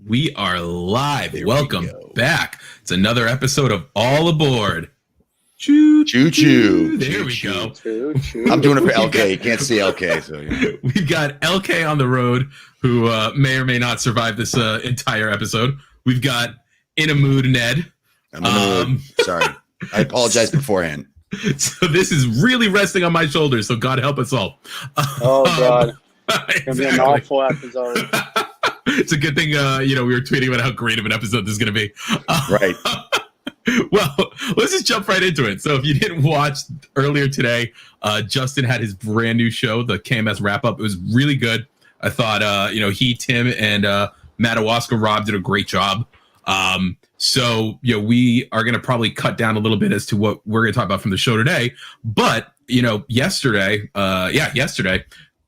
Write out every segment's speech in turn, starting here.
We are live. There Welcome back. It's another episode of All Aboard. Choo Choo choo. There we Choo, go. choo. I'm doing it for LK. You can't see LK, so We've got LK on the road, who may or may not survive this entire episode. We've got In a Mood Ned. I'm in the mood. Sorry. I apologize beforehand. So this is really resting on my shoulders, so God help us all. Oh, God. It's going to be an Exactly. awful episode. It's a good thing, we were tweeting about how great of an episode this is going to be. Right. Well, let's just jump right into it. So if you didn't watch earlier today, Justin had his brand new show, the KMS Wrap Up. It was really good. I thought, he, Tim, and Madawaska Rob did a great job. So we are going to probably cut down a little bit as to what we're going to talk about from the show today. But, yesterday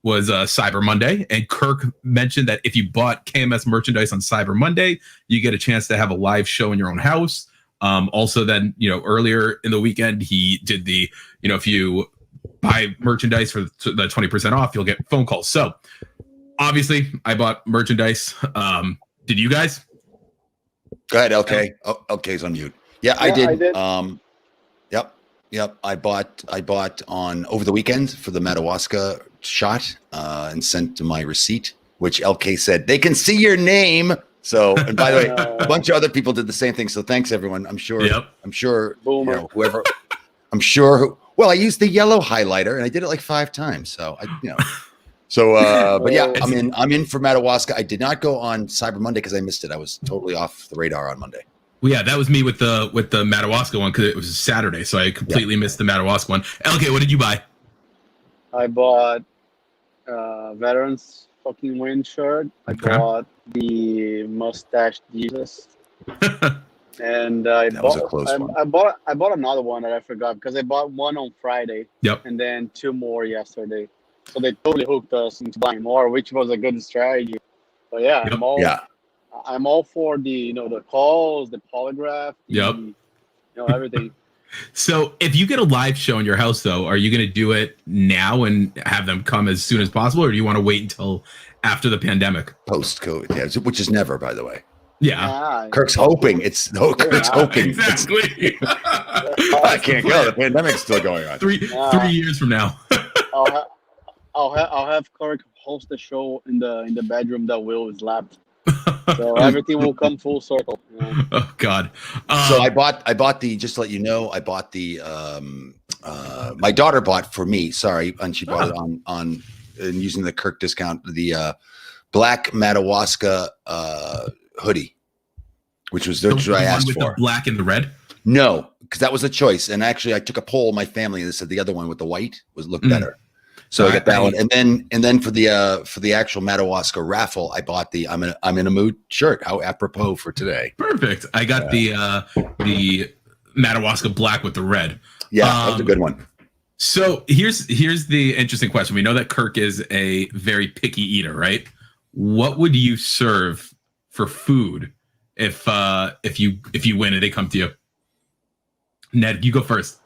was Cyber Monday, and Kirk mentioned that if you bought KMS merchandise on Cyber Monday, you get a chance to have a live show in your own house. Also, then, earlier in the weekend, he did the, if you buy merchandise for the 20% off, you'll get phone calls. So obviously I bought merchandise. Did you guys? Go ahead, LK. Oh, LK's on mute. Yeah, I did. Yep. I bought on over the weekend for the Madawaska shot and sent to my receipt, which LK said they can see your name. So, and by the way, a bunch of other people did the same thing. So thanks everyone. I'm sure Boomer. Whoever, well, I used the yellow highlighter and I did it like 5 times. So but yeah, I'm in for Madawaska. I did not go on Cyber Monday because I missed it. I was totally off the radar on Monday. Well, yeah, that was me with the Madawaska one because it was a Saturday, so I completely missed the Madawaska one. LK, what did you buy? I bought Veterans fucking win shirt. I bought the Mustache Jesus. And I bought another one that I forgot because I bought one on Friday. Yep. And then 2 more yesterday. So they totally hooked us into buying more, which was a good strategy. But yeah, yep. I'm all for the the calls, the polygraph, everything. So if you get a live show in your house, though, are you going to do it now and have them come as soon as possible, or do you want to wait until after the pandemic? Post-COVID, yeah, which is never, by the way. Yeah. Kirk's hoping. Kirk's hoping. Exactly. I can't go. The pandemic's still going on. 3 years from now. I'll have Kirk host the show in the bedroom that Will is left. So everything will come full circle. Oh God! So I bought the. Just to let you know, I bought the. My daughter bought for me. Sorry, and she bought it on and using the Kirk discount. The black Madawaska hoodie, which was what I asked with for. The black and the red. No, because that was a choice. And actually, I took a poll of my family and they said the other one with the white looked better. So I got that one, and then for the actual Madawaska raffle, I bought the I'm in a mood shirt. How apropos for today! Perfect. I got the Madawaska black with the red. Yeah, that was a good one. So here's the interesting question. We know that Kirk is a very picky eater, right? What would you serve for food if you win and they come to you? Ned, you go first.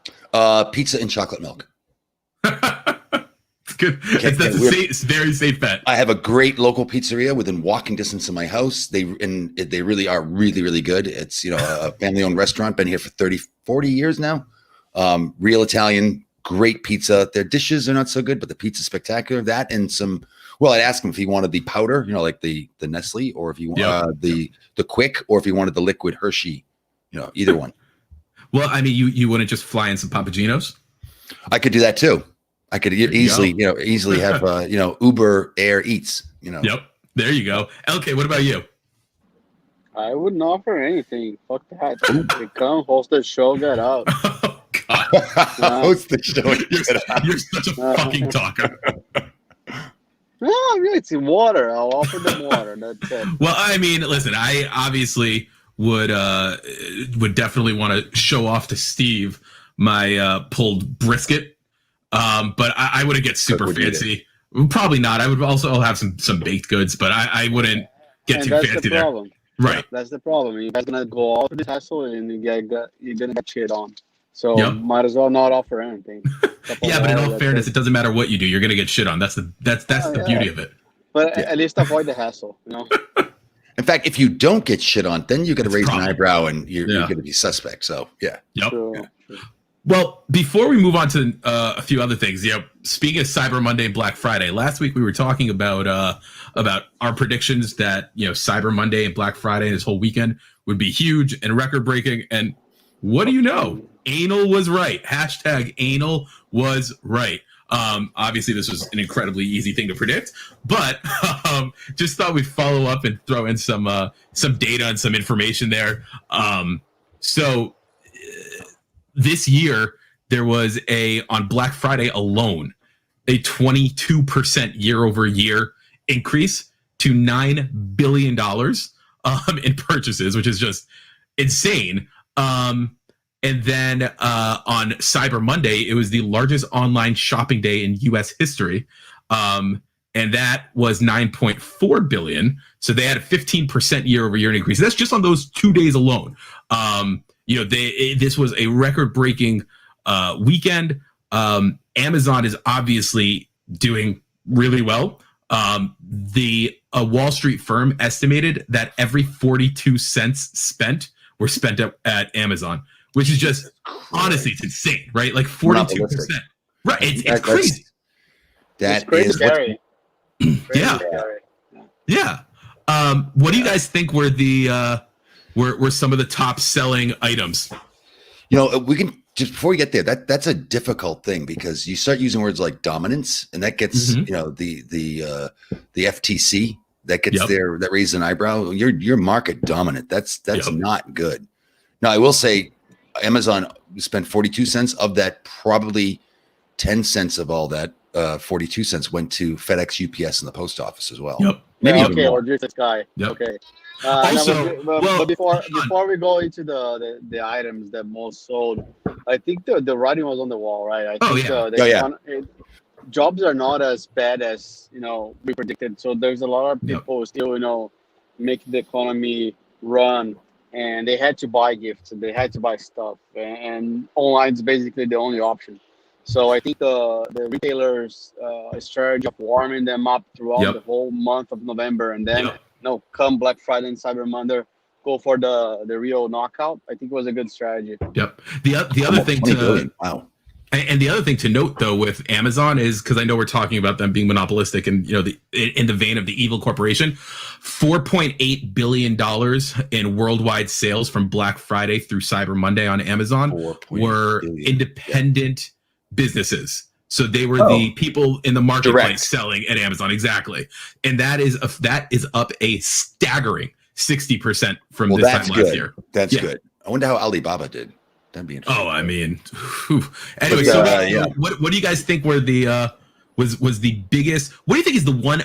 Pizza and chocolate milk. Good. That's a very safe bet. I have a great local pizzeria within walking distance of my house. They really are really, really good. It's, a family-owned restaurant, been here for 30-40 years now. Real Italian, great pizza. Their dishes are not so good, but the pizza's spectacular. That and I'd ask him if he wanted the powder, like the Nestle, or if he wanted the quick, or if he wanted the liquid Hershey, either one. Well, I mean, you wouldn't just fly in some Papagenos? I could do that too. I could easily have, Uber Air Eats, Yep. There you go. LK, what about you? I wouldn't offer anything. Fuck that. They come, host the show, get out. Oh, God. Host the show. You're such a fucking talker. No, it's in water. I'll offer them water. That's it. Well, I mean, listen, I obviously would definitely want to show off to Steve my pulled brisket. But I wouldn't get super fancy. Probably not. I would also have some baked goods, but I wouldn't get too fancy there. Right. That's the problem. You guys gonna go all for this hassle and you're gonna get shit on. So might as well not offer anything. Yeah, but in all fairness, it doesn't matter what you do. You're gonna get shit on. That's the beauty of it. But at least avoid the hassle, And In fact, if you don't get shit on, then you got to raise an problem. eyebrow and you're going to be suspect. So, yeah. Yep. True. Well, before we move on to a few other things, speaking of Cyber Monday and Black Friday, last week we were talking about our predictions that Cyber Monday and Black Friday and this whole weekend would be huge and record breaking. And what do you know? Anal was right. # anal was right. Obviously, this was an incredibly easy thing to predict, but just thought we'd follow up and throw in some data and some information there. So this year, there was on Black Friday alone, a 22% year over year increase to $9 billion in purchases, which is just insane. And then on Cyber Monday, it was the largest online shopping day in U.S. history. And that was 9.4 billion. So they had a 15% year over year increase. That's just on those 2 days alone. This was a record breaking weekend. Amazon is obviously doing really well. The Wall Street firm estimated that every 42 cents spent were spent at Amazon, which is just honestly, it's insane, right? Like 42%. Right. It's crazy. That is scary. Yeah. Yeah. What do you guys think were were some of the top selling items? We can just before we get there, that's a difficult thing because you start using words like dominance, and that gets the FTC that gets there, that raises an eyebrow. You're market dominant. That's not good. Now I will say, Amazon spent 42 cents of that. Probably 10 cents of all that 42 cents went to FedEx, UPS, and the post office as well. Yep. Maybe even more. Or just this guy. Yep. Okay. Also, before we go into the items that most sold, I think the writing was on the wall, right? I think jobs are not as bad as we predicted. So there's a lot of people who still make the economy run, and they had to buy gifts and they had to buy stuff, and online is basically the only option. So I think the retailers' strategy of warming them up throughout the whole month of November, and then come Black Friday and Cyber Monday, go for the real knockout. I think it was a good strategy. Yep. The other thing and the other thing to note though with Amazon is, because I know we're talking about them being monopolistic and in the vein of the evil corporation, $4.8 billion in worldwide sales from Black Friday through Cyber Monday on Amazon were independent businesses. So they were the people in the marketplace selling at Amazon. Exactly. And that is up a staggering 60% from this time last year. That's good. I wonder how Alibaba did. That'd be interesting. Oh, I mean, anyway, what do you guys think were the was the biggest? What do you think is the one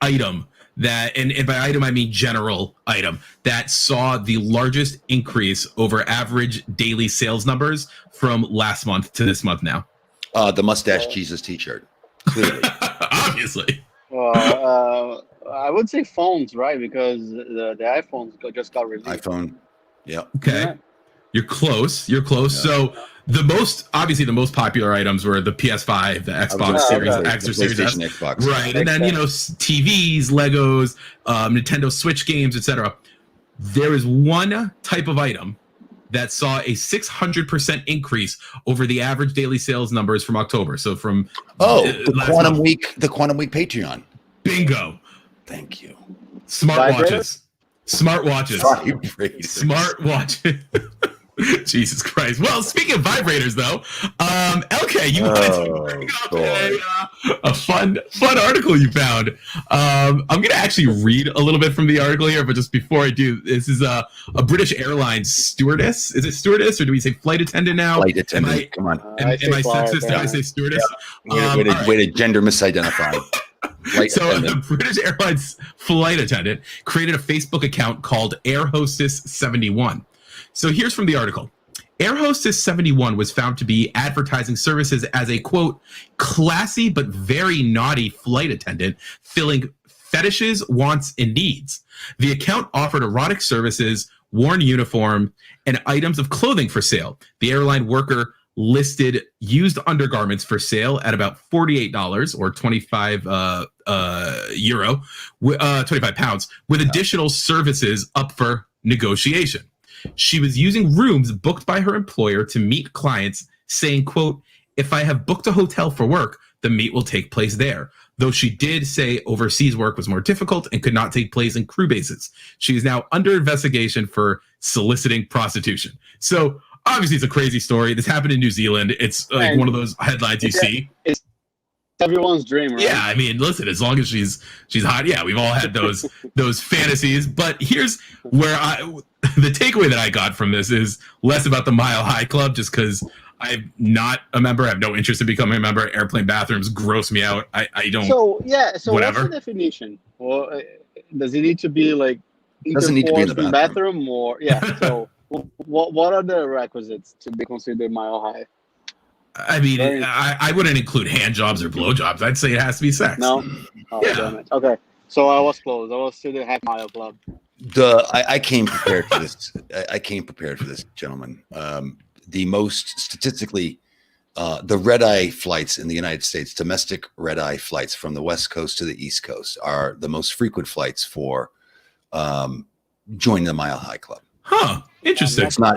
item that, and by item I mean general item, that saw the largest increase over average daily sales numbers from last month to this month now? The Mustache Jesus T-shirt. Clearly. Obviously. I would say phones, right? Because the iPhones just got released. iPhone. Yeah. Okay. Yeah. You're close. Yeah. So the most popular items were the PS5, the Xbox Series X or Series S, Xbox. Right, and then TVs, Legos, Nintendo Switch games, etc. There is one type of item that saw a 600% increase over the average daily sales numbers from October. So from the Quantum Week Patreon. Bingo. Thank you. Smartwatches. Vibrators. Jesus Christ. Well, speaking of vibrators, though, LK, you wanted to bring up a fun article you found. I'm going to actually read a little bit from the article here, but just before I do, this is a British Airlines stewardess. Is it stewardess, or do we say flight attendant now? Flight attendant. Come on. Am I sexist? Do I say stewardess? Yeah. Way to gender misidentify. So the British Airlines flight attendant created a Facebook account called Air Hostess 71. So here's from the article. Air Hostess 71 was found to be advertising services as a, quote, classy but very naughty flight attendant filling fetishes, wants, and needs. The account offered erotic services, worn uniform, and items of clothing for sale. The airline worker listed used undergarments for sale at about $48 or 25 euro, 25 pounds, with additional services up for negotiation. She was using rooms booked by her employer to meet clients, saying, quote, "If I have booked a hotel for work, the meet will take place there." Though she did say overseas work was more difficult and could not take place in crew bases. She is now under investigation for soliciting prostitution. So obviously it's a crazy story. This happened in New Zealand. It's like one of those headlines you see. It's everyone's dream, right? Yeah, I mean, listen, as long as she's hot, yeah, we've all had those fantasies. But here's where the takeaway that I got from this is less about the Mile High Club, just because I'm not a member. I have no interest in becoming a member. Airplane bathrooms gross me out. I don't. So whatever. What's the definition? Well, does it need to be like doesn't need to be in the bathroom or So what are the requisites to be considered Mile High? I mean, I wouldn't include hand jobs or blow jobs. I'd say it has to be sex. No. Yeah. Damn it. Okay. So I was close. I was to the half mile club. I came prepared for this. I came prepared for this, gentlemen. The most statistically, the red-eye flights in the United States, domestic red-eye flights from the West Coast to the East Coast, are the most frequent flights for joining the Mile High Club. Huh. Interesting. It's not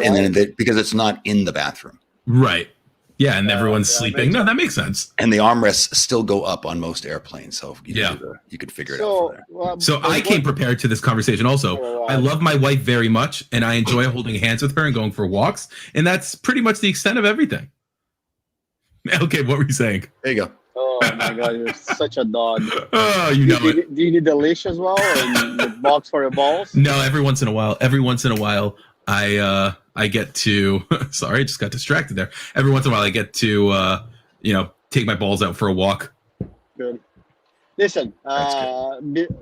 because it's not in the bathroom. Right. Yeah, and everyone's sleeping. No, that makes sense. And the armrests still go up on most airplanes, so you could figure it out from there. So I came prepared to this conversation also. I love my wife very much, and I enjoy holding hands with her and going for walks, and that's pretty much the extent of everything. Okay, what were you saying? There you go. Oh my God, you're such a dog. Oh, you know it. Do you need the leash as well, and the box for your balls? No, every once in a while, I get to, sorry, I just got distracted there. Every once in a while I get to, take my balls out for a walk. Good. Listen,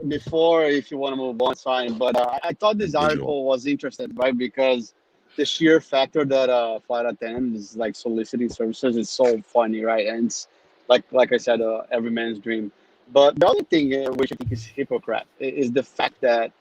before, if you want to move on, it's fine. But I thought this article was interesting, right? Because the sheer factor that flight attendant is like soliciting services is so funny, right? And it's like I said, every man's dream. But the other thing, which I think is hypocrite, is the fact that,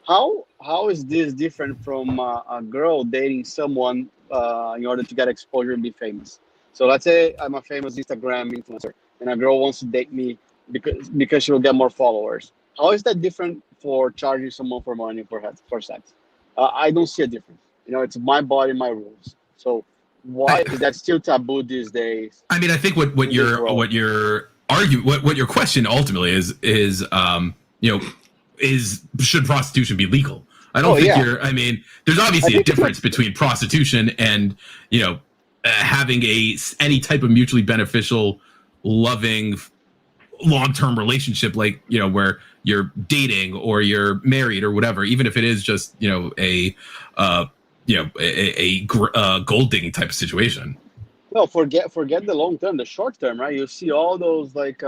how is this different from a girl dating someone in order to get exposure and be famous? So let's say I'm a famous Instagram influencer and a girl wants to date me because she will get more followers. How is that different for charging someone for money for sex? I don't see a difference. It's my body, my rules. So why is that still taboo these days? I mean, I think what your question ultimately is should prostitution be legal? I don't think there's obviously a difference between prostitution and, having any type of mutually beneficial, loving, long-term relationship, like, where you're dating or you're married or whatever, even if it is just, a gold digging type of situation. No, forget the long term, the short term, right? You see all those like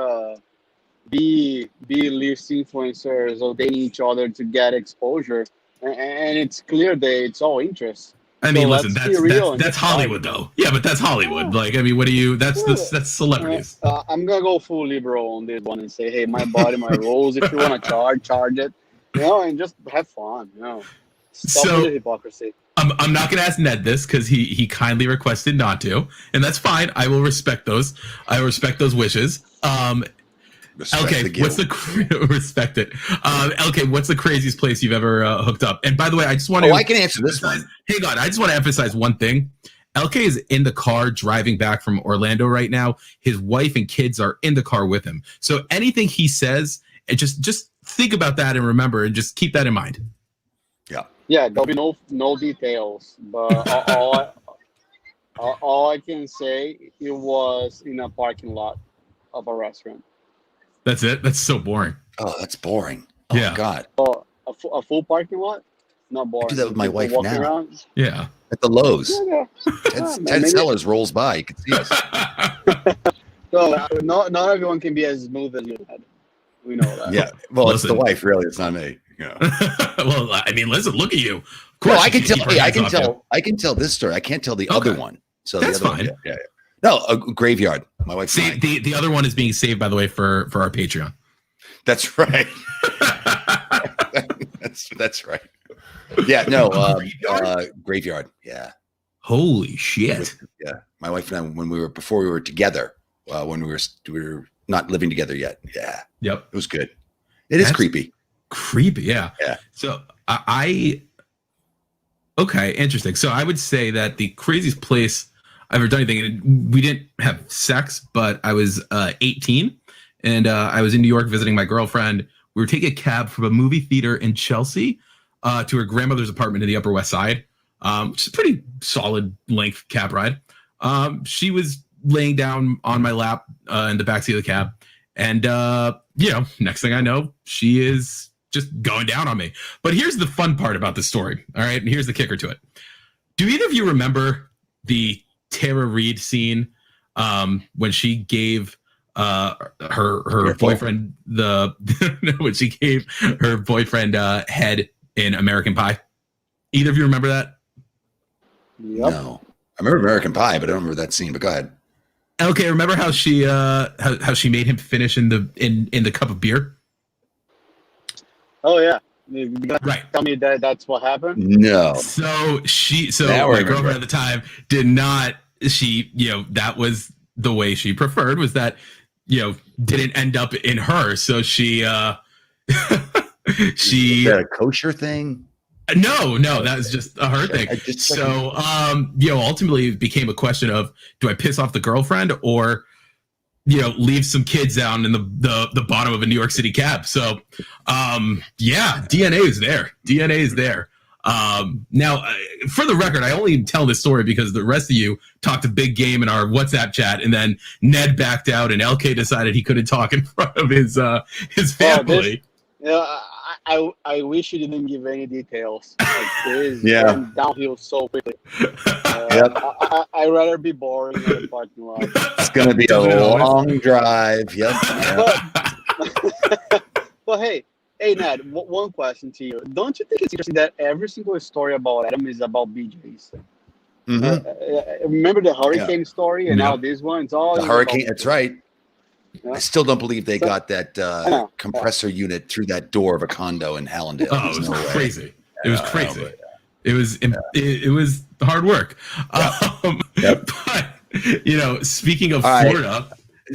B-list influencers or dating each other to get exposure, and it's clear that it's all interest. I mean, listen, that's Hollywood, though. Yeah, but that's Hollywood. Like, I mean, what do you? That's celebrities. I'm gonna go full liberal on this one and say, hey, my body, my rules. If you want to charge it, and just have fun. Stop the hypocrisy. I'm not going to ask Ned this because he kindly requested not to, and that's fine. I will respect those. I respect those wishes. LK, what's the respect it? LK, what's the craziest place you've ever hooked up? And by the way, I just want to. I can answer this one. Hang on, I just want to emphasize one thing. LK is in the car driving back from Orlando right now. His wife and kids are in the car with him. So anything he says, and just think about that and remember, and just keep that in mind. Yeah, there'll be no details, but all I can say, it was in a parking lot of a restaurant. That's it? That's so boring. Oh, that's boring. Oh, yeah. God. A full parking lot? Not boring. I do that with my wife now. Around. Yeah. At the Lowe's. Yeah. Ted Sellers rolls by. You can see us. So, not everyone can be as smooth as you had. We know that. Yeah. Well, listen, it's the wife, really. It's not me. Well, I mean, listen, look at you. Of course, I can tell. Hey, I can tell this story. I can't tell the other one. So that's the other fine. One, yeah. No, a graveyard. My wife. The other one is being saved, by the way, for our Patreon. That's right. that's right. Yeah. No. Graveyard. Yeah. Holy shit! Yeah, my wife and I, before we were together, when we were not living together yet. Yeah. Yep. It was good. That's creepy. Creepy. Yeah. Yeah. So okay, interesting. So I would say that the craziest place I've ever done anything, and we didn't have sex, but I was 18 and I was in New York visiting my girlfriend. We were taking a cab from a movie theater in Chelsea to her grandmother's apartment in the Upper West Side, which is a pretty solid length cab ride. She was laying down on my lap in the backseat of the cab. And, next thing I know, she is just going down on me. But here's the fun part about this story. All right. And here's the kicker to it. Do either of you remember the Tara Reid scene when she gave her boyfriend when she gave her boyfriend head in American Pie? Either of you remember that? Yep. No. I remember American Pie, but I don't remember that scene. But go ahead. Okay, remember how she how she made him finish in the cup of beer? Oh yeah, right. Tell me that's what happened. No. So my girlfriend at the time did not. She that was the way she preferred, was that didn't end up in her. So she she is that a kosher thing? No, that was just a her thing. So, ultimately it became a question of, do I piss off the girlfriend or, leave some kids down in the bottom of a New York City cab? So, DNA is there. DNA is there. Now, for the record, I only tell this story because the rest of you talked a big game in our WhatsApp chat, and then Ned backed out, and LK decided he couldn't talk in front of his family. I wish you didn't give any details. Like, this went downhill so quickly. I'd rather be boring in the parking lot. It's going to be a long drive. Yep. But hey, Ned, one question to you. Don't you think it's interesting that every single story about Adam is about BJs? Mm-hmm. Remember the hurricane story, and now this one, it's all the hurricane. That's right. I still don't believe they got that compressor unit through that door of a condo in Hallandale. Oh, it was crazy. It was crazy. It was hard work. But speaking of Florida.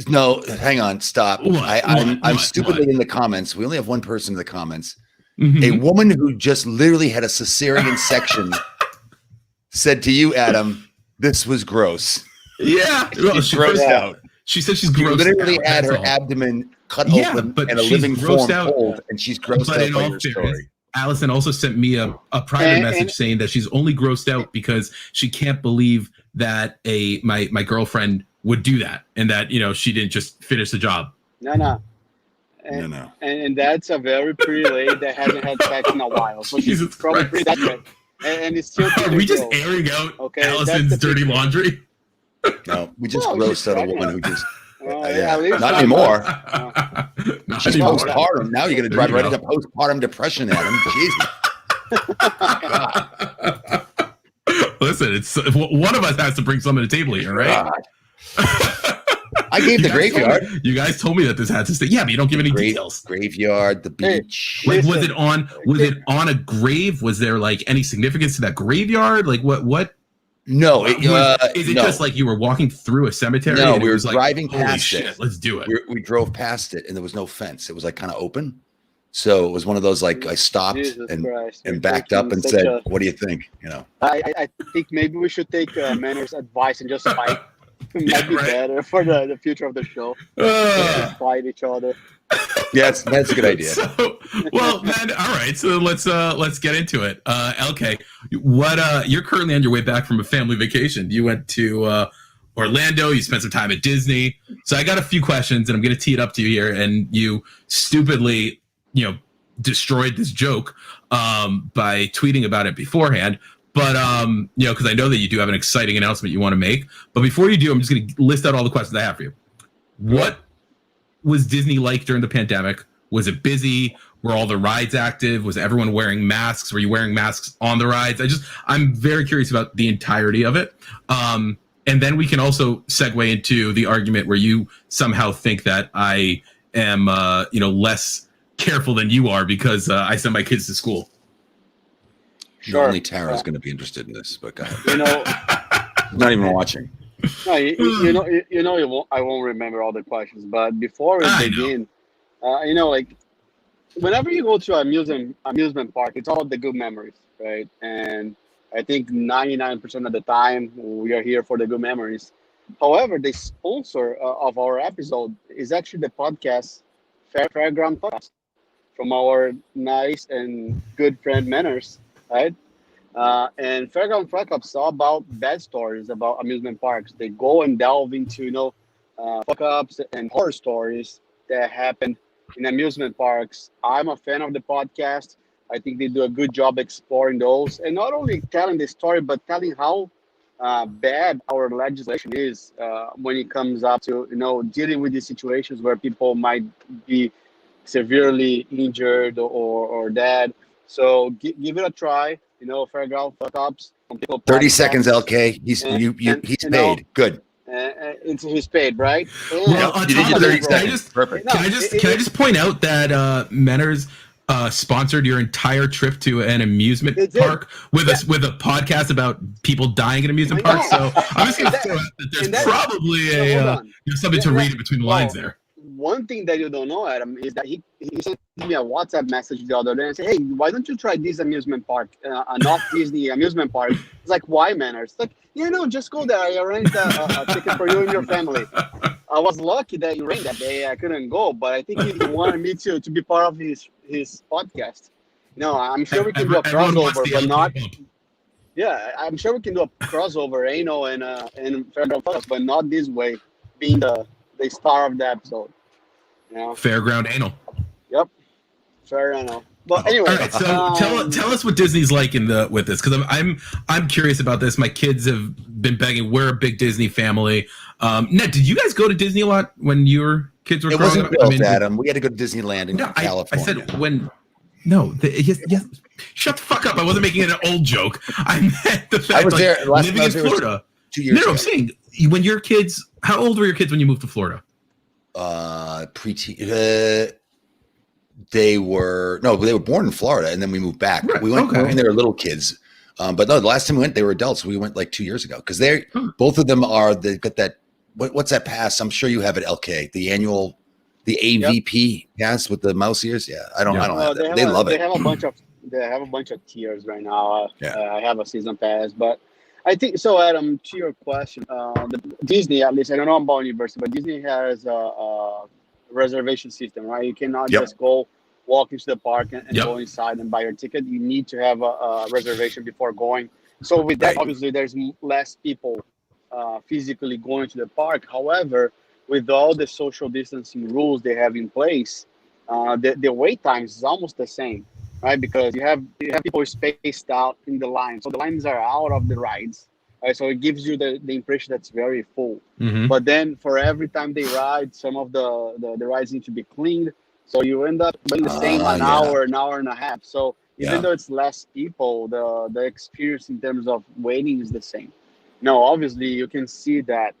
No, hang on, stop. I'm stupidly in the comments. We only have one person in the comments. Mm-hmm. A woman who just literally had a cesarean section said to you, Adam, this was gross. Yeah. She's grossed out. She said she's grossed out. She literally had her abdomen cut open and a living form pulled, and she's grossed out by your story. Allison also sent me a private message saying that she's only grossed out because she can't believe that my girlfriend would do that, and that she didn't just finish the job. No. And that's a very pretty lady that hasn't had sex in a while. So she's probably pretty desperate. And it's still. Are we just airing out Allison's dirty laundry? No, we just grossed out a woman who just. Not anymore. She's postpartum. Now you're going to drive right into postpartum depression, Adam. Jesus. Listen, it's one of us has to bring something to the table here, right? I gave the graveyard. You guys told me that this had to stay. Yeah, but you don't give any details. Graveyard, the beach. Like, was it on a grave? Was there like any significance to that graveyard? Like what? No, is it just like you were walking through a cemetery? No, we were driving past it. Let's do it. We drove past it, and there was no fence. It was like kind of open, so it was one of those like I stopped and backed up and said, "What do you think?" I think maybe we should take Manor's advice and just fight. It might be better for the future of the show. Fight each other. Yes, that's a good idea. Well, then, all right. So let's get into it. LK, you're currently on your way back from a family vacation. You went to Orlando. You spent some time at Disney. So I got a few questions, and I'm going to tee it up to you here. And you stupidly, destroyed this joke by tweeting about it beforehand. But because I know that you do have an exciting announcement you want to make. But before you do, I'm just going to list out all the questions I have for you. What was Disney like during the pandemic? Was it busy? Were all the rides active? Was everyone wearing masks? Were you wearing masks on the rides? I'm very curious about the entirety of it. And then we can also segue into the argument where you somehow think that I am, less careful than you are because I send my kids to school. Sure. Only Tara's going to be interested in this, but go ahead. Not even watching. No, I won't remember all the questions, but before we begin, like whenever you go to an amusement park, it's all the good memories, right? And I think 99% of the time we are here for the good memories. However, the sponsor of our episode is actually the podcast Fairground Podcast from our nice and good friend Manners, right? And Fairground Fuck-Ups all about bad stories about amusement parks. They go and delve into, fuck-ups and horror stories that happen in amusement parks. I'm a fan of the podcast. I think they do a good job exploring those and not only telling the story, but telling how bad our legislation is when it comes up to, dealing with these situations where people might be severely injured or dead. So give it a try. Fairground Fuck-Ups. 30 seconds, LK. He's paid. Good. He's paid, right? Well, can I just point out that Manners sponsored your entire trip to an amusement park with a podcast about people dying in amusement parks. So I'm just going to throw out that there's probably something to read in between the lines there. One thing that you don't know, Adam, is that he sent me a WhatsApp message the other day and said, "Hey, why don't you try this amusement park, not Disney amusement park?" It's like, why, Manners? It's like, just go there. I arranged a ticket for you and your family. I was lucky that you rained that day. I couldn't go, but I think he wanted me to be part of his podcast. I'm sure we can do a crossover, but not. Yeah, I'm sure we can do a crossover, and Fairground Fuck-Ups, but not this way, being the star of the episode. Fairground Anal. Yep. Fair anal. But anyway, all right, so tell us what Disney's like with this, because I'm curious about this. My kids have been begging. We're a big Disney family. Ned, did you guys go to Disney a lot when your kids were growing up? It wasn't built, Adam. We had to go to Disneyland in California. I said when. No, yes. Shut the fuck up! I wasn't making an old joke. I meant the fact I was there living in Florida. 2 years ago. No, I'm saying when your kids. How old were your kids when you moved to Florida? They were born in Florida, and then we moved back. Right. We went when they were little kids. But no, the last time we went, they were adults. We went like 2 years ago because both of them they've got that. What's that pass? I'm sure you have it, LK. The AVP pass with the mouse ears. Yeah, I don't have that. They love it. They have a bunch of tiers right now. I have a season pass, but I think so. Adam, to your question, Disney, at least I don't know about Universal, but Disney has a reservation system, right? You cannot just go walk into the park and go inside and buy your ticket. You need to have a reservation before going. So with that, obviously, there's less people physically going to the park. However, with all the social distancing rules they have in place, the wait times is almost the same, right? Because you have people spaced out in the line, so the lines are out of the rides. Right, so it gives you the impression that's very full. Mm-hmm. But then for every time they ride, some of the rides need to be cleaned. So you end up doing the same an hour and a half. So even though it's less people, the experience in terms of waiting is the same. No, obviously you can see that,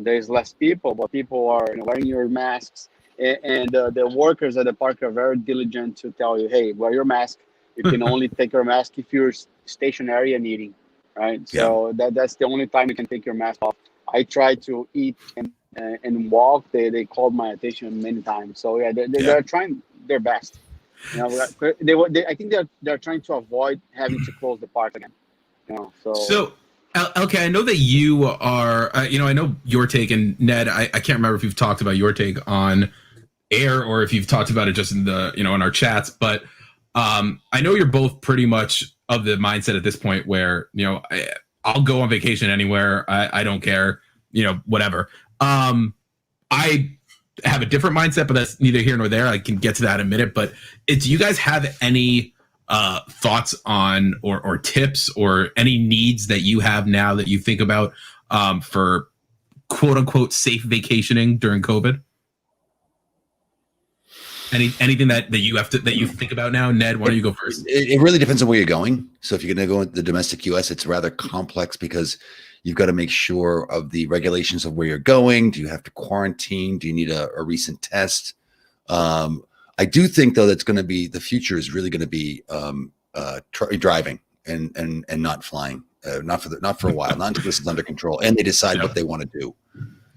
there's less people, but people are wearing your masks. And the workers at the park are very diligent to tell you, hey, wear your mask. You can only take your mask if you're stationary and eating. Right, so that's the only time you can take your mask off. I try to eat and walk. They called my attention many times. So they're trying their best. I think they're trying to avoid having to close the park again. So okay, I know that you are. I know your take, and Ned. I can't remember if you've talked about your take on air or if you've talked about it just in the in our chats, but I know you're both pretty much of the mindset at this point where, I'll go on vacation anywhere. I don't care, whatever. I have a different mindset, but that's neither here nor there. I can get to that in a minute. But do you guys have any thoughts on or tips or any needs that you have now that you think about for quote unquote safe vacationing during COVID? Anything that you think about now? Ned, why don't you go first? It really depends on where you're going. So if you're going to go in the domestic US, it's rather complex because you've got to make sure of the regulations of where you're going. Do you have to quarantine? Do you need a recent test? I do think though that's going to be the future is really going to be driving and not flying, not for a while, not until this is under control, and they decide what they want to do.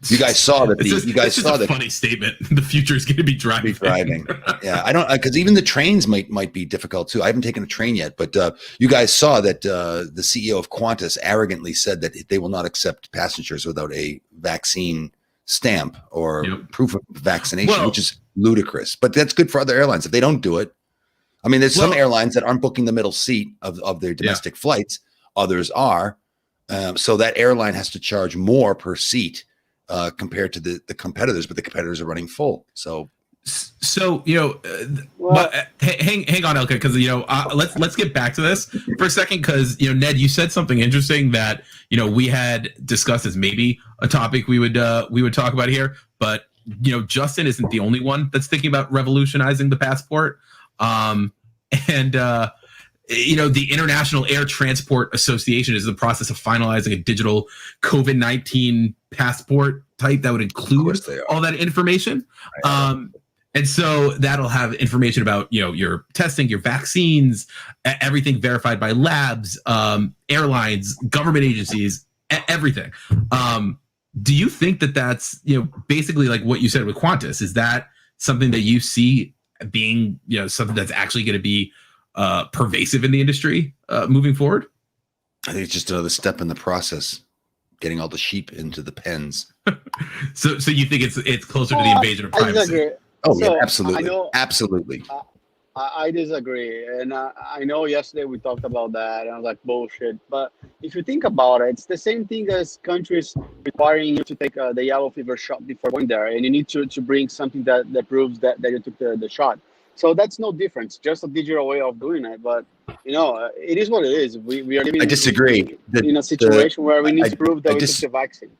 You guys saw that. Funny statement. The future is going to be driving. Yeah, I don't, because even the trains might be difficult too. I haven't taken a train yet, but you guys saw that the CEO of Qantas arrogantly said that they will not accept passengers without a vaccine stamp or proof of vaccination, which is ludicrous. But that's good for other airlines if they don't do it. I mean, there's some airlines that aren't booking the middle seat of their domestic flights. Others are. So that airline has to charge more per seat compared to the competitors, but the competitors are running full. So hang on, Elka, because let's get back to this for a second, because Ned, you said something interesting that we had discussed as maybe a topic we would talk about here, but Justin isn't the only one that's thinking about revolutionizing the passport, the International Air Transport Association is in the process of finalizing a digital COVID-19 passport type that would include all that information. And so that'll have information about, your testing, your vaccines, everything verified by labs, airlines, government agencies, everything. Do you think that that's, basically like what you said with Qantas? Is that something that you see being, something that's actually going to be pervasive in the industry moving forward? I think it's just another step in the process, getting all the sheep into the pens. So you think it's closer to the invasion of privacy? Absolutely. Absolutely. I disagree. And I know yesterday we talked about that and I was like, bullshit. But if you think about it, it's the same thing as countries requiring you to take the yellow fever shot before going there. And you need to bring something that proves that you took the shot. So that's no difference, just a digital way of doing it. But, it is what it is. We are living I disagree. in a situation where we need to prove that we took the vaccine.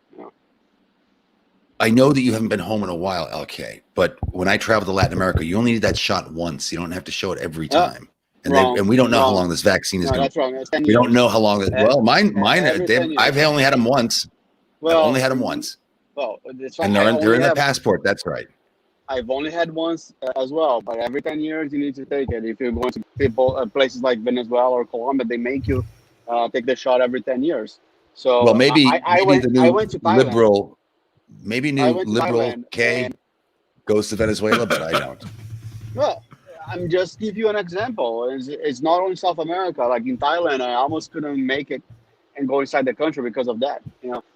I know that you haven't been home in a while, LK, but when I travel to Latin America, you only need that shot once. You don't have to show it every time. And we don't know how long this vaccine is going to. That's wrong. We don't know how long. Mine. I've only had them once. I've only had them once. Well, that's right. And they're in the passport. That's right. I've only had once as well, but every 10 years you need to take it. If you're going to places like Venezuela or Colombia, they make you take the shot every 10 years. So maybe I went to Thailand. liberal K goes to Venezuela, but I don't. Well, I'm just give you an example. It's not only South America. Like in Thailand, I almost couldn't make it and go inside the country because of that.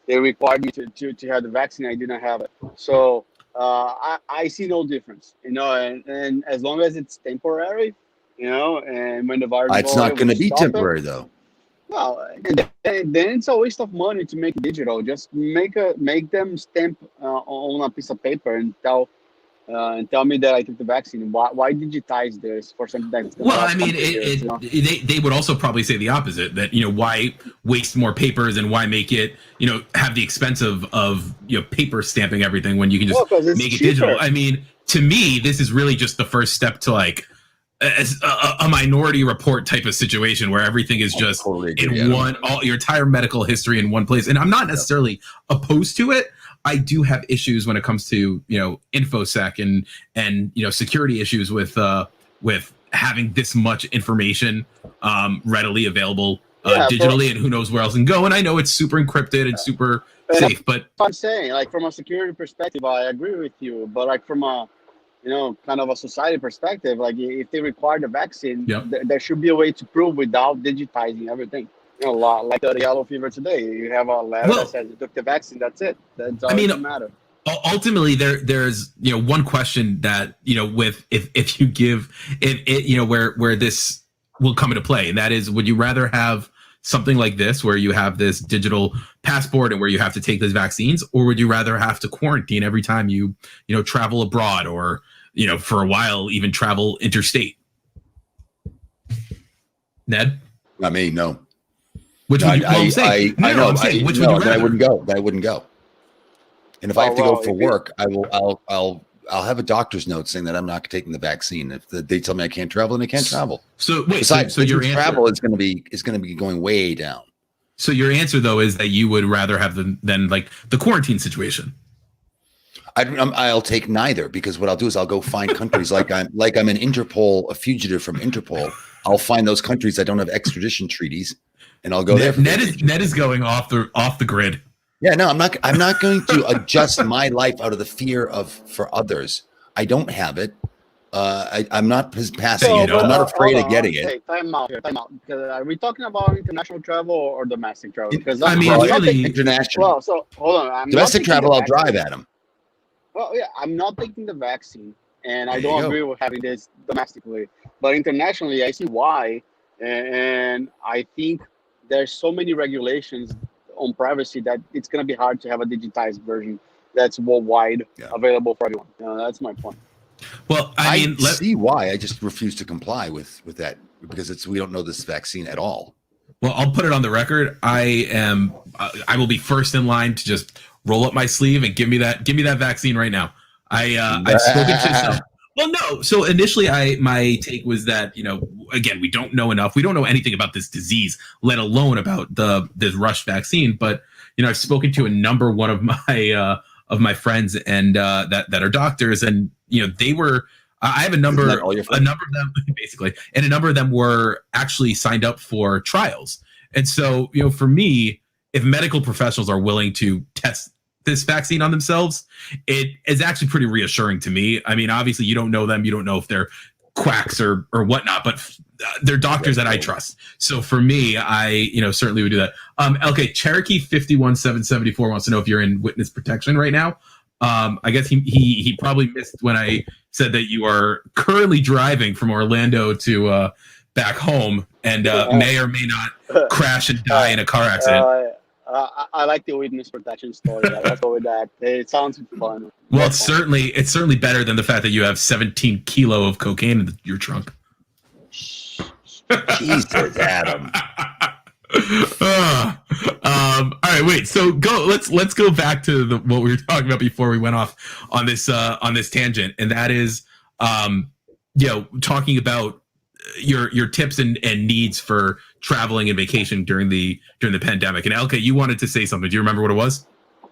They required me to have the vaccine. I didn't have it. So I see no difference, and as long as it's temporary, and when the virus, it's not going to be temporary though. Well, then it's a waste of money to make it digital. Just make them stamp on a piece of paper and tell me that I took the vaccine. Why digitize this for something that's they would also probably say the opposite, that why waste more papers and why make it have the expense of paper stamping everything when you can just make it digital. I mean, to me, this is really just the first step to like a Minority Report type of situation where everything is just in one, all your entire medical history in one place. And I'm not necessarily opposed to it. I do have issues when it comes to InfoSec and security issues with having this much information readily available digitally, and who knows where else can go. And I know it's super encrypted and super safe, but I'm saying, like, from a security perspective, I agree with you. But like from a kind of a society perspective, like if they require the vaccine, there should be a way to prove without digitizing everything. Like the yellow fever today, you have a letter that says you took the vaccine. That's it. That's all that matter. Ultimately, there's one question that with if you give it where this will come into play, and that is, would you rather have something like this where you have this digital passport and where you have to take those vaccines, or would you rather have to quarantine every time you travel abroad, or for a while even travel interstate? Ned? Not me, no. Which would you, I know. Which would you rather? I wouldn't go. And if I have to go for work, I'll have a doctor's note saying that I'm not taking the vaccine. If they tell me I can't travel, then I can't travel. So wait, besides, so your travel is going to be going way down. So your answer though is that you would rather have than like the quarantine situation. I'll take neither, because what I'll do is I'll go find countries like I'm an Interpol, a fugitive from Interpol, I'll find those countries that don't have extradition treaties, and I'll go there. Ned is going off the grid. Yeah, no, I'm not going to adjust my life out of the fear for others. I don't have it. I'm not passing it. I'm not afraid of getting it. Time out. Because are we talking about international travel or domestic travel? Because really international. Well, so hold on. Domestic travel, I'll drive at them. Well, yeah, I'm not taking the vaccine, and I don't agree with having this domestically. But internationally, I see why, and I think there's so many regulations on privacy that it's going to be hard to have a digitized version that's worldwide available for everyone. That's my point. Well, I mean, see why. I just refuse to comply with that because we don't know this vaccine at all. Well, I'll put it on the record. I will be first in line to just roll up my sleeve and give me that vaccine right now. I've spoken to some. Well, no. So initially, my take was that, again, we don't know enough. We don't know anything about this disease, let alone about this rush vaccine. But I've spoken to a number one of my friends and that are doctors, and they were. I have a number of them basically, and a number of them were actually signed up for trials. And so, for me, if medical professionals are willing to test this vaccine on themselves, it is actually pretty reassuring to me. I mean, obviously, you don't know them, you don't know if they're quacks or whatnot, but they're doctors that I trust. So for me, I certainly would do that. Okay, Cherokee 51774 wants to know if you're in witness protection right now. I guess he probably missed when I said that you are currently driving from Orlando to back home and may or may not crash and die in a car accident. I like the witness protection story. Let's go with that. It sounds fun. Well, it's certainly better than the fact that you have 17 kilo of cocaine in your trunk. Jesus, Adam. All right, wait. So let's go back to what we were talking about before we went off on this tangent, and that is, talking about your tips and needs for traveling and vacation during the pandemic. And LK, you wanted to say something. Do you remember what it was?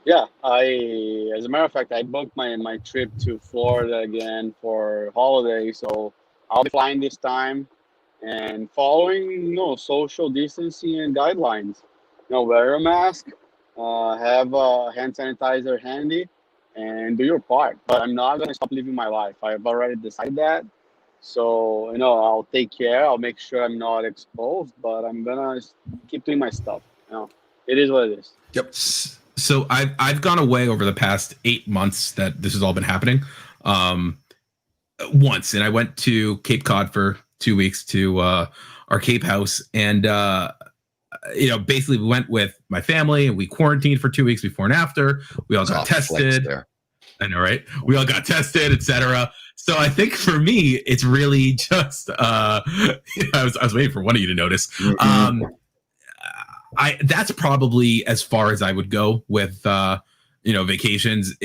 Yeah, as a matter of fact, I booked my trip to Florida again for holiday, so I'll be flying this time and following social distancing and guidelines. Wear a mask, have a hand sanitizer handy, and do your part. But I'm not gonna stop living my life. I've already decided that. So I'll take care. I'll make sure I'm not exposed, but I'm gonna keep doing my stuff. It is what it is. Yep. So I've gone away over the past 8 months that this has all been happening. Once, and I went to Cape Cod for 2 weeks to our Cape house, and basically we went with my family and we quarantined for 2 weeks before and after. We all got tested. I know, right? We all got tested, etc. So I think for me, it's really just I was waiting for one of you to notice. Mm-hmm. That's probably as far as I would go with vacations.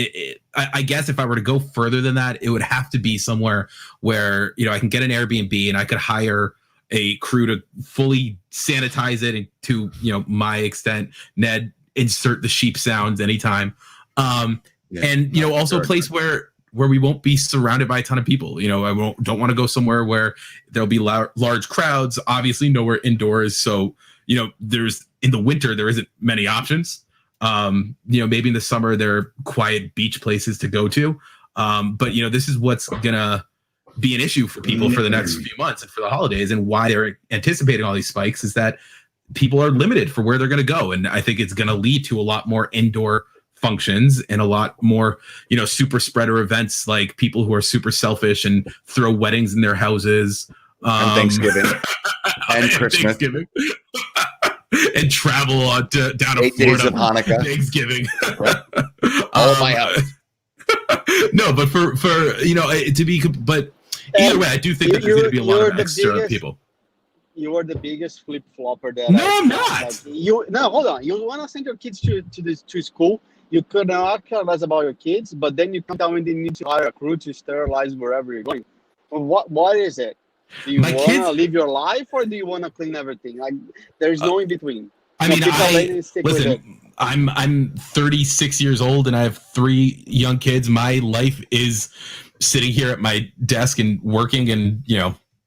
I guess if I were to go further than that, it would have to be somewhere where I can get an Airbnb and I could hire a crew to fully sanitize it and to my extent. Ned, insert the sheep sounds anytime. And also a place where we won't be surrounded by a ton of people. I don't want to go somewhere where there'll be large crowds. Obviously, nowhere indoors. So there's in the winter there isn't many options. Maybe in the summer there are quiet beach places to go to. But this is what's gonna be an issue for people for the next few months and for the holidays, and why they're anticipating all these spikes is that people are limited for where they're going to go. And I think it's going to lead to a lot more indoor functions and a lot more, super spreader events, like people who are super selfish and throw weddings in their houses. And Thanksgiving. And Christmas. Thanksgiving. And travel down to 8 Florida. days of Hanukkah. Thanksgiving. All my house. No, but for to be, but either way, I do think that there's going to be a lot of extra people. You are the biggest flip flopper that. No, I'm not. Hold on. You want to send your kids to school. You could not care less about your kids, but then you come down and they need to hire a crew to sterilize wherever you're going. What is it? Do you want to live your life, or do you want to clean everything? Like, there's no in between. I mean, listen. I'm 36 years old and I have 3 young kids. My life is sitting here at my desk and working and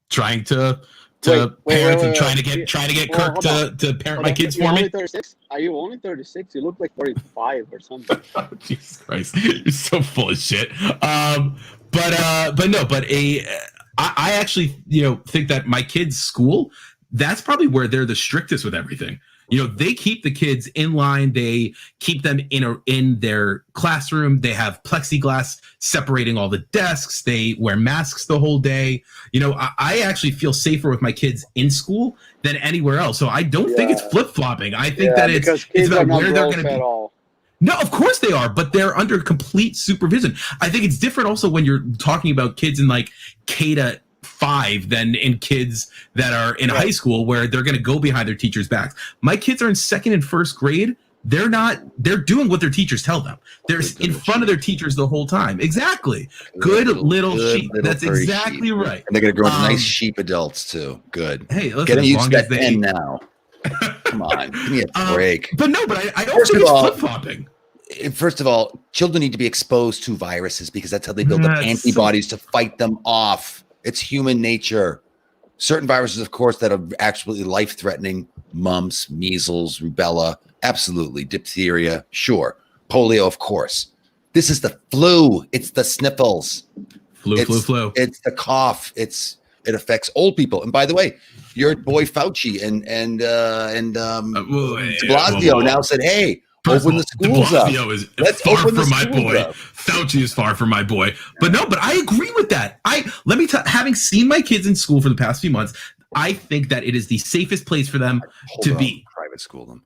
trying to trying to get Kirk to parent my kids for me. Only 36? Are you only 36? You look like 45 or something. Oh, Jesus Christ, you're so full of shit. I actually think that my kids' school, that's probably where they're the strictest with everything. They keep the kids in line. They keep them in their classroom. They have plexiglass separating all the desks. They wear masks the whole day. I actually feel safer with my kids in school than anywhere else. So I don't think it's flip-flopping. I think that it's about where they're going to be. All. No, of course they are, but they're under complete supervision. I think it's different also when you're talking about kids in like K-5 than in kids that are in high school where they're going to go behind their teachers' backs. My kids are in 2nd and 1st grade. They're doing what their teachers tell them. They're in front of their teachers the whole time. Exactly. Good little sheep. That's exactly right. And they're going to grow into nice sheep adults too. Good. Hey, listen, get them used to that pen now. Come on, give me a break. But I don't think it's flip-flopping. First of all, children need to be exposed to viruses because that's how they build up antibodies to fight them off. It's human nature. Certain viruses, of course, that are actually life-threatening, mumps, measles, rubella, absolutely, diphtheria, sure. Polio, of course. This is the flu. It's the sniffles. Flu. It's the cough. It affects old people. And by the way, your boy Fauci and de Blasio now said, hey, open the schools up. Let's far from my boy. Fauci is far from my boy. But I agree with that. Let me tell, having seen my kids in school for the past few months, I think that it is the safest place for them to be. Private school them.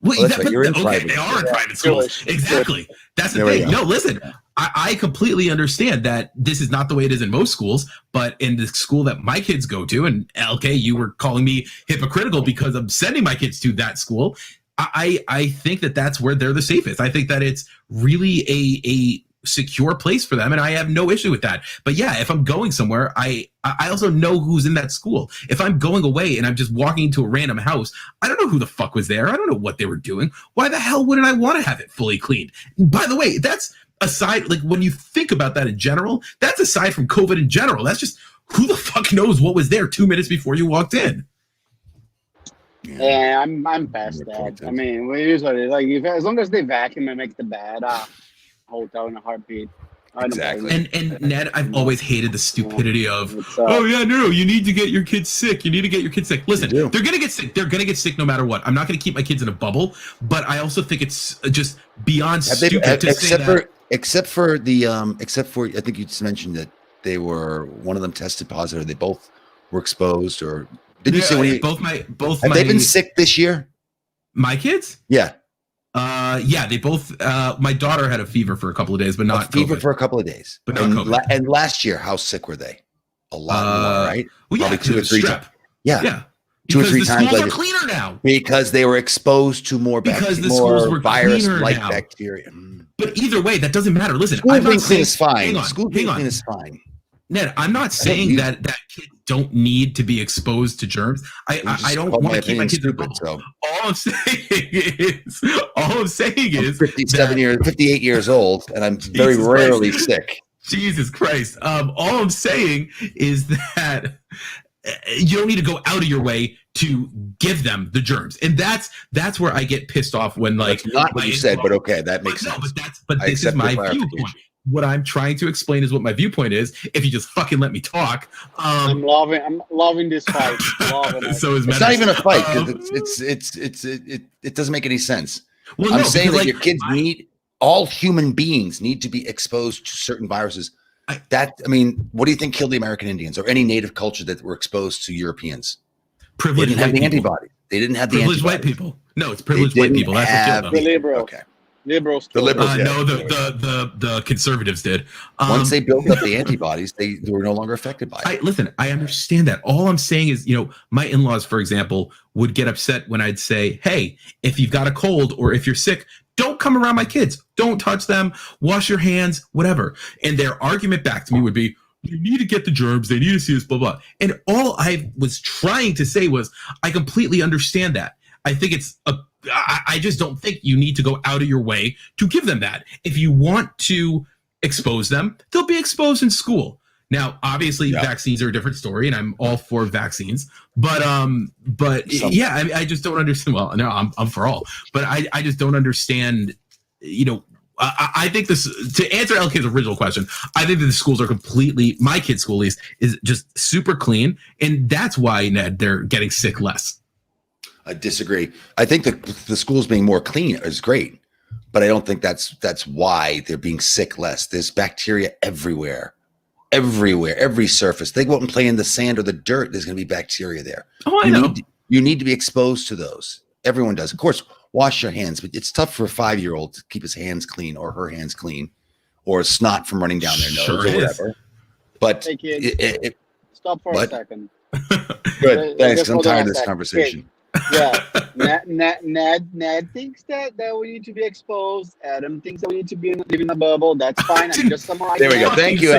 Well, you're in private. They are in private schools. Exactly. That's the thing. No, listen. I completely understand that this is not the way it is in most schools, but in the school that my kids go to, and LK, you were calling me hypocritical because I'm sending my kids to that school. I think that that's where they're the safest. I think that it's really a secure place for them, and I have no issue with that. But yeah, if I'm going somewhere, I also know who's in that school. If I'm going away and I'm just walking into a random house, I don't know who the fuck was there. I don't know what they were doing. Why the hell wouldn't I want to have it fully cleaned? By the way, that's aside, like when you think about that in general, that's aside from COVID in general. That's just who the fuck knows what was there 2 minutes before you walked in. Yeah, I'm past that. I mean, we usually as long as they vacuum and make the bed, hotel in a heartbeat. Exactly. And Ned, I've always hated the stupidity of, you need to get your kids sick. You need to get your kids sick. Listen, they're gonna get sick. They're gonna get sick no matter what. I'm not gonna keep my kids in a bubble, but I also think it's just beyond stupid to say that. Except for I think you just mentioned that one of them tested positive. They both were exposed, or did you say have they been sick this year? My kids? Yeah. They both. My daughter had a fever for a couple of days, but not fever COVID. for a couple of days. But not COVID. And last year, how sick were they? A lot more, right? Well, probably 2 or 3 times. Yeah. Two or three times. Schools are cleaner now because they were exposed to more virus-like bacteria. But either way, that doesn't matter. Listen, school being clean is fine. School being clean is fine. Ned, I'm not saying that kids don't need to be exposed to germs. I don't want to keep my kids stupid. So. All I'm saying is 58 years old, and I'm very rarely sick. Jesus Christ. All I'm saying is that you don't need to go out of your way to give them the germs, and that's where I get pissed off when that's not what you said, but okay, that makes sense. But this is my viewpoint. What I'm trying to explain is what my viewpoint is. If you just fucking let me talk, I'm loving this fight. So it's not even a fight because it doesn't make any sense. Well, I'm saying that your kids all human beings need to be exposed to certain viruses. What do you think killed the American Indians or any native culture that were exposed to Europeans? They didn't have the antibodies. They didn't have the privileged white people. No, it's privileged white people. That's what killed them. Okay. Liberals. The liberals. No, the conservatives did. Once they built up the antibodies, they were no longer affected by it. Listen, I understand that. All I'm saying is, my in-laws, for example, would get upset when I'd say, hey, if you've got a cold or if you're sick, don't come around my kids. Don't touch them. Wash your hands, whatever. And their argument back to me would be, you need to get the germs. They need to see us, blah, blah. And all I was trying to say was, I completely understand that. I think I just don't think you need to go out of your way to give them that. If you want to expose them, they'll be exposed in school. Now, obviously, vaccines are a different story, and I'm all for vaccines. But yeah, I just don't understand. Well, no, I'm for all, but I just don't understand. I think this, to answer LK's original question, I think that the schools are completely, my kid's school at least, is just super clean, and that's why, Ned, they're getting sick less. I disagree. I think the schools being more clean is great, but I don't think that's why they're being sick less. There's bacteria everywhere, every surface. They go out and play in the sand or the dirt. There's going to be bacteria there. Oh, I know. You need to be exposed to those. Everyone does. Of course, wash your hands, but it's tough for a 5-year-old to keep his hands clean or her hands clean, or snot from running down their nose or whatever. But hey, stop for a second. Good, thanks. I'm tired of this conversation. Yeah, Ned thinks that we need to be exposed. Adam thinks that we need to live in a bubble. That's fine. I'm just summarizing. There we go. Thank you.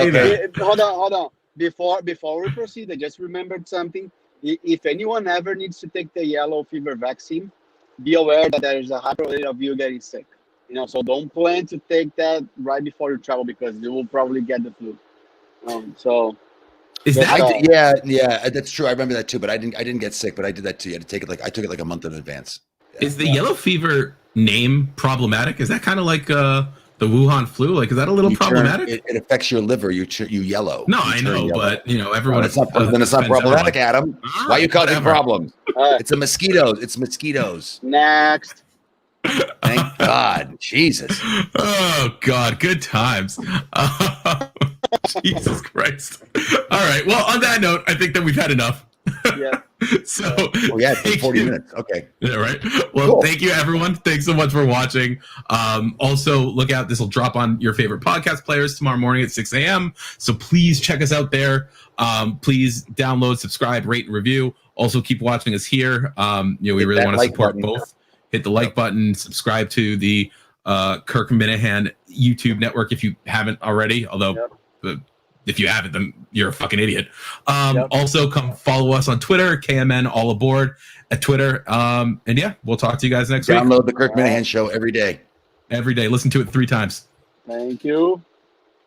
Hold on. Before we proceed, I just remembered something. If anyone ever needs to take the yellow fever vaccine, be aware that there is a high probability of you getting sick. So don't plan to take that right before you travel because you will probably get the flu. Is that yeah, that's true. I remember that too, but I didn't get sick, but I did that too. You had to take it I took it like a month in advance. Yeah. Is the yellow fever name problematic? Is that kind of like the Wuhan flu? Like, is that a little problematic? It affects your liver. You yellow. No, I know, yellow. But everyone. It's not problematic, Adam. Why are you causing problems? It's mosquitoes. It's mosquitoes. Next. Thank God. Jesus. Oh God. Good times. Jesus Christ. All right. Well, on that note, I think that we've had enough. Yeah. So it's been 40 minutes. Okay. Yeah, right. Well, Thank you, everyone. Thanks so much for watching. Also, look out. This will drop on your favorite podcast players tomorrow morning at 6 a.m. So please check us out there. Please download, subscribe, rate, and review. Also, keep watching us here. We really want to support both. Hit the like button. Subscribe to the Kirk Minahan YouTube network if you haven't already. Although, if you haven't, then you're a fucking idiot. Also, come follow us on Twitter, KMN All Aboard at Twitter. And yeah, we'll talk to you guys next week. Download the Kirk Minahan Show every day. Every day. Listen to it 3 times. Thank you.